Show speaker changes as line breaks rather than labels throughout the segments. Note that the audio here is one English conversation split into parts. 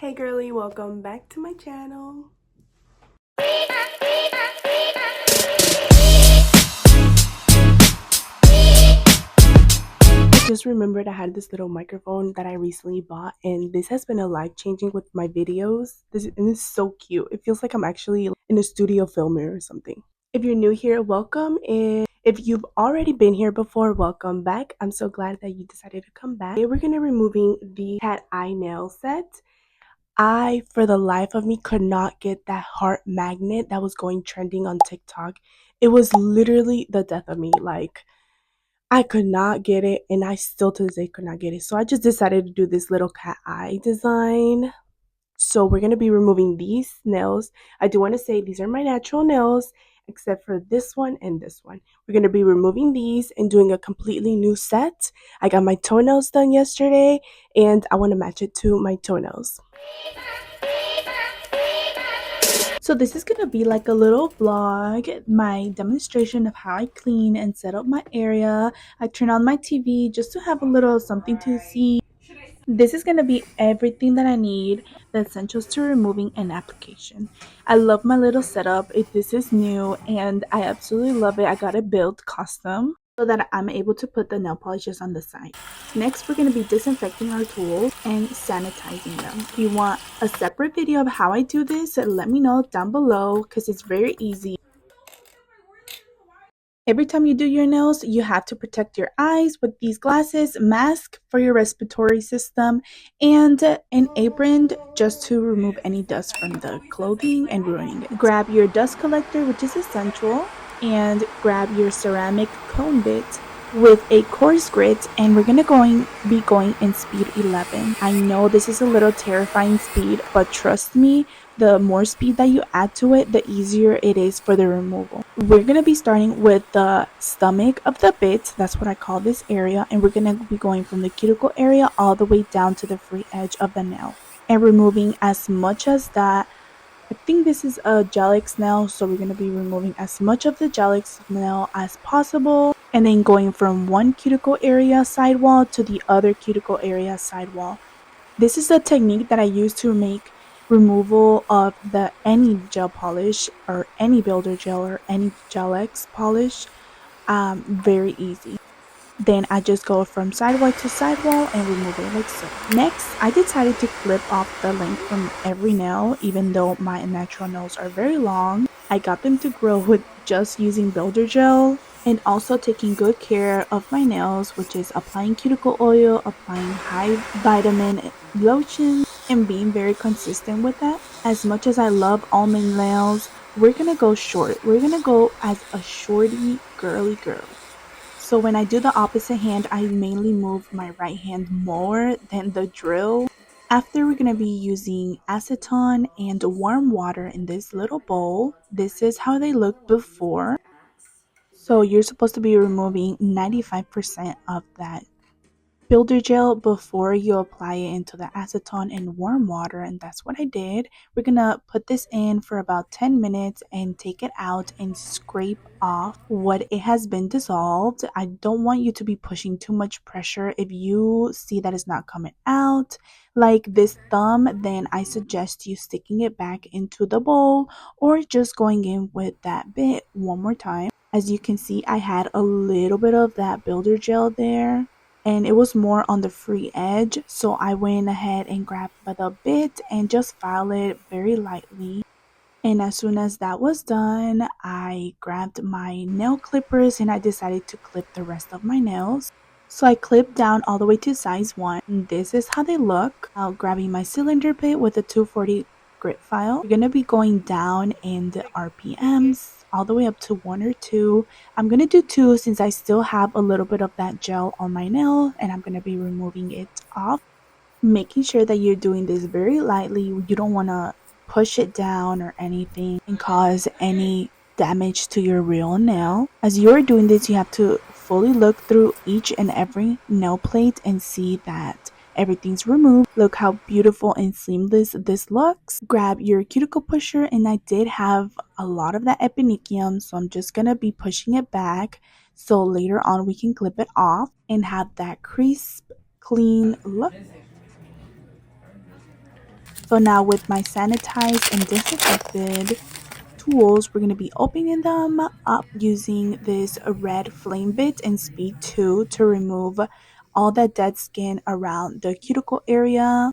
Hey girlie, welcome back to my channel. I just remembered I had this little microphone that I recently bought, and this has been a life-changing with my videos. And it's so cute. It feels like I'm actually in a studio filming or something. If you're new here, welcome, and if you've already been here before, welcome back. I'm so glad that you decided to come back. Today we're gonna be removing the cat eye nail set. I, for the life of me, could not get that heart magnet that was going trending on TikTok. It was literally the death of me. Like, I could not get it, and I still to this day could not get it. So I just decided to do this little cat eye design. So we're going to be removing these nails. I do want to say these are my natural nails, except for this one and this one. We're going to be removing these and doing a completely new set. I got my toenails done yesterday, and I want to match it to my toenails. So this is gonna be like a little vlog, my demonstration of how I clean and set up my area. I turn on my TV just to have a little something to see. This is gonna be everything that I need, the essentials to removing an application. I love my little setup. This is new and I absolutely love it. I got it built custom so that I'm able to put the nail polishes on the side. Next, we're going to be disinfecting our tools and sanitizing them. If you want a separate video of how I do this, let me know down below because it's very easy. Every time you do your nails, you have to protect your eyes with these glasses, mask for your respiratory system, and an apron just to remove any dust from the clothing and ruining it. Grab your dust collector, which is essential, and grab your ceramic cone bit with a coarse grit, and we're gonna be going in speed 11. I know this is a little terrifying speed, but trust me, the more speed that you add to it, the easier it is for the removal. We're gonna be starting with the stomach of the bit, that's what I call this area, and we're gonna be going from the cuticle area all the way down to the free edge of the nail and removing as much as that. I think this is a Gelix nail, so we're going to be removing as much of the Gelix nail as possible, and then going from one cuticle area sidewall to the other cuticle area sidewall. This is a technique that I use to make removal of any gel polish or any builder gel or any Gelix polish very easy. Then I just go from sidewall to sidewall and remove it like so. Next, I decided to clip off the length from every nail, even though my natural nails are very long. I got them to grow with just using builder gel and also taking good care of my nails, which is applying cuticle oil, applying high vitamin lotion, and being very consistent with that. As much as I love almond nails, we're gonna go short. We're gonna go as a shorty girly girl. So when I do the opposite hand, I mainly move my right hand more than the drill. After, we're going to be using acetone and warm water in this little bowl. This is how they look before. So you're supposed to be removing 95% of that builder gel before you apply it into the acetone and warm water, and that's what I did. We're gonna put this in for about 10 minutes and take it out and scrape off what it has been dissolved. I don't want you to be pushing too much pressure. If you see that it's not coming out like this thumb, then I suggest you sticking it back into the bowl or just going in with that bit one more time. As you can see, I had a little bit of that builder gel there and it was more on the free edge, so I went ahead and grabbed the bit and just file it very lightly. And as soon as that was done, I grabbed my nail clippers and I decided to clip the rest of my nails. So I clipped down all the way to size 1. This is how they look. Now grabbing my cylinder bit with a 240 grit file. We're going to be going down in the RPMs all the way up to 1 or 2. I'm going to do 2 since I still have a little bit of that gel on my nail and I'm going to be removing it off. Making sure that you're doing this very lightly. You don't want to push it down or anything and cause any damage to your real nail. As you're doing this, you have to fully look through each and every nail plate and see that everything's removed. Look how beautiful and seamless this looks. Grab your cuticle pusher, and I did have a lot of that epinicium, so I'm just gonna be pushing it back so later on we can clip it off and have that crisp, clean look. So now with my sanitized and disinfected tools, we're going to be opening them up using this red flame bit and speed 2 to remove all that dead skin around the cuticle area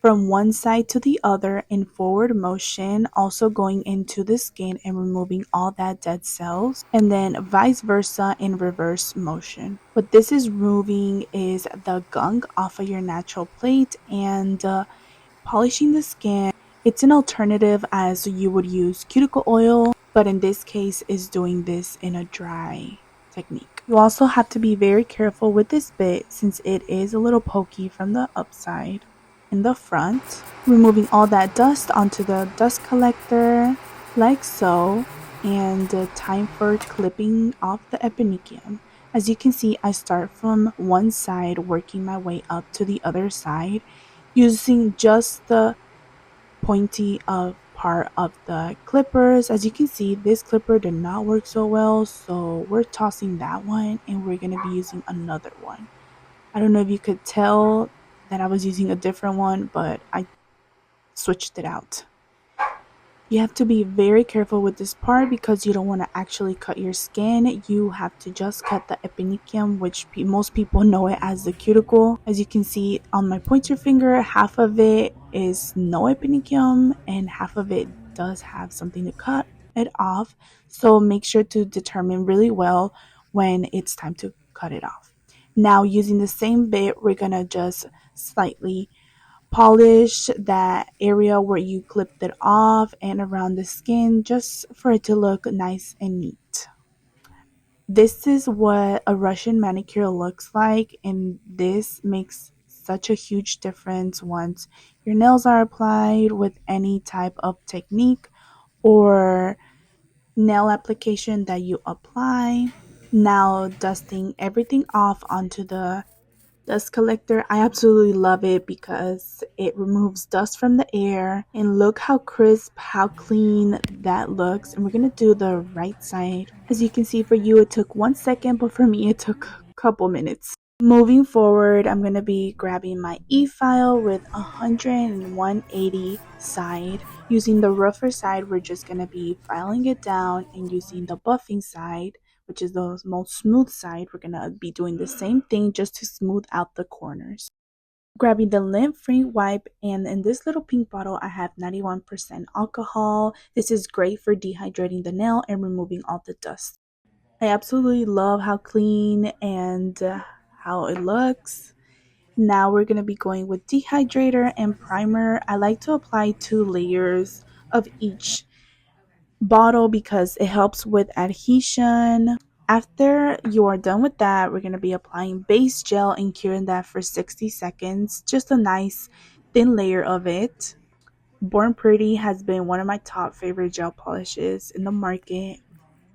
from one side to the other in forward motion, also going into the skin and removing all that dead cells, and then vice versa in reverse motion. What this is removing is the gunk off of your natural plate and polishing the skin. It's an alternative as you would use cuticle oil, but in this case is doing this in a dry technique. You also have to be very careful with this bit since it is a little pokey from the upside in the front. Removing all that dust onto the dust collector like so, and time for clipping off the epinicium. As you can see, I start from one side working my way up to the other side using just the pointy part of the clippers. As you can see, this clipper did not work so well, so we're tossing that one and we're going to be using another one. I don't know if you could tell that I was using a different one, but I switched it out. You have to be very careful with this part because you don't want to actually cut your skin. You have to just cut the epinicium, which most people know it as the cuticle. As you can see on my pointer finger, half of it is no epinicium and half of it does have something to cut it off. So make sure to determine really well when it's time to cut it off. Now using the same bit, we're gonna just slightly polish that area where you clipped it off and around the skin just for it to look nice and neat. This is what a Russian manicure looks like, and this makes such a huge difference once your nails are applied with any type of technique or nail application that you apply. Now dusting everything off onto the dust collector. I absolutely love it because it removes dust from the air, and look how crisp, how clean that looks. And we're gonna do the right side. As you can see, for you it took 1 second, but for me it took a couple minutes. Moving forward, I'm going to be grabbing my e-file with 100 and 180 side. Using the rougher side, we're just going to be filing it down, and using the buffing side, which is the most smooth side, we're going to be doing the same thing just to smooth out the corners. Grabbing the lint-free wipe, and in this little pink bottle I have 91% alcohol. This is great for dehydrating the nail and removing all the dust. I absolutely love how clean and how it looks. Now we're going to be going with dehydrator and primer. I like to apply 2 layers of each bottle because it helps with adhesion. After you are done with that, we're going to be applying base gel and curing that for 60 seconds. Just a nice thin layer of it. Born Pretty has been one of my top favorite gel polishes in the market.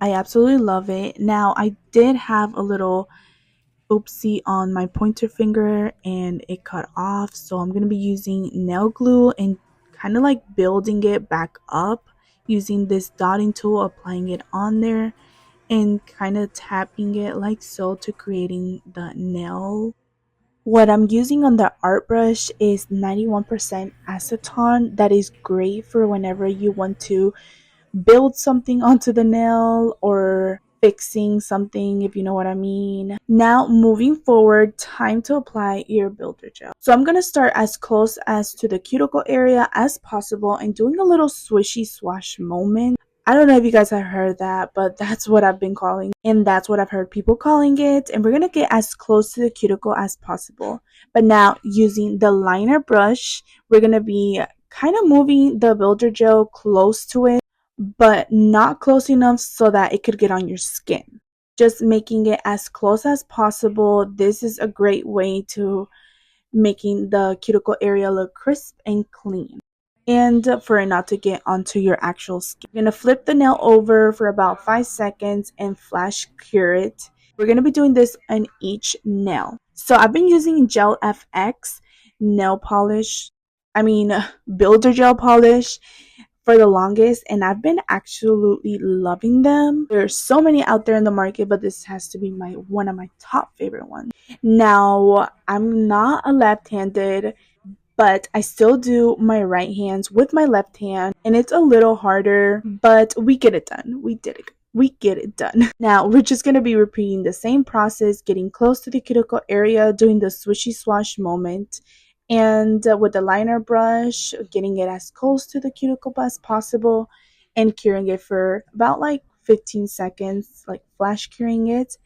I absolutely love it. Now, I did have a little oopsie on my pointer finger and it cut off, so I'm going to be using nail glue and kind of like building it back up using this dotting tool, applying it on there and kind of tapping it like so to creating the nail. What I'm using on the art brush is 91% acetone. That is great for whenever you want to build something onto the nail or fixing something, if you know what I mean. Now moving forward, time to apply your builder gel. So I'm going to start as close as to the cuticle area as possible and doing a little swishy swash moment. I don't know if you guys have heard that, but that's what I've been calling, and that's what I've heard people calling it. And we're going to get as close to the cuticle as possible. But now using the liner brush, we're going to be kind of moving the builder gel close to it, but not close enough so that it could get on your skin. Just making it as close as possible. This is a great way to making the cuticle area look crisp and clean, and for it not to get onto your actual skin. You're going to flip the nail over for about 5 seconds and flash cure it. We're going to be doing this on each nail. So I've been using Gel FX nail polish, builder gel polish for the longest, and I've been absolutely loving them. There's so many out there in the market, but this has to be one of my top favorite ones. Now, I'm not a left-handed but I still do my right hands with my left hand, and it's a little harder, but we get it done. We did it. We get it done. Now we're just going to be repeating the same process, getting close to the cuticle area, doing the swishy swash moment, and with the liner brush, getting it as close to the cuticle as possible and curing it for about like 15 seconds, like flash curing it.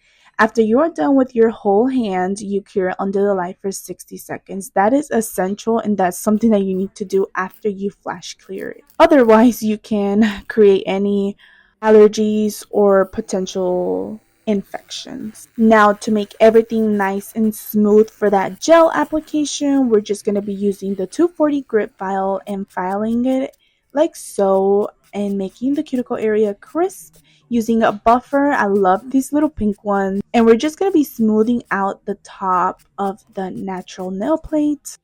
After you are done with your whole hand, you cure it under the light for 60 seconds. That is essential, and that's something that you need to do after you flash clear it. Otherwise, you can create any allergies or potential infections. Now, to make everything nice and smooth for that gel application, we're just going to be using the 240 grit file and filing it like so and making the cuticle area crisp using a buffer. I love these little pink ones. And we're just going to be smoothing out the top of the natural nail plate.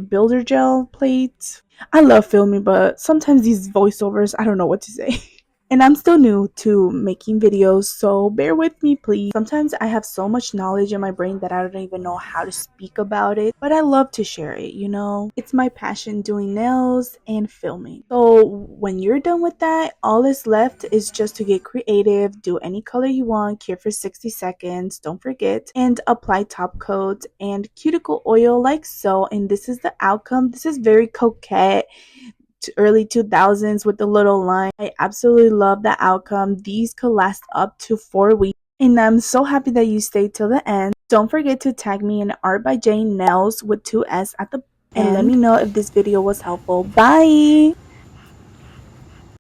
Builder gel plate. I love filming, but sometimes these voiceovers, I don't know what to say. And I'm still new to making videos, so bear with me, please. Sometimes I have so much knowledge in my brain that I don't even know how to speak about it, but I love to share it, you know? It's my passion doing nails and filming. So when you're done with that, all that's left is just to get creative, do any color you want, cure for 60 seconds, don't forget, and apply top coat and cuticle oil like so. And this is the outcome. This is very coquette, early 2000s with the little line. I absolutely love the outcome. These could last up to 4 weeks, and I'm so happy that you stayed till the end. Don't forget to tag me in Art by Jane Nails with 2 S at the end and let me know if this video was helpful. Bye.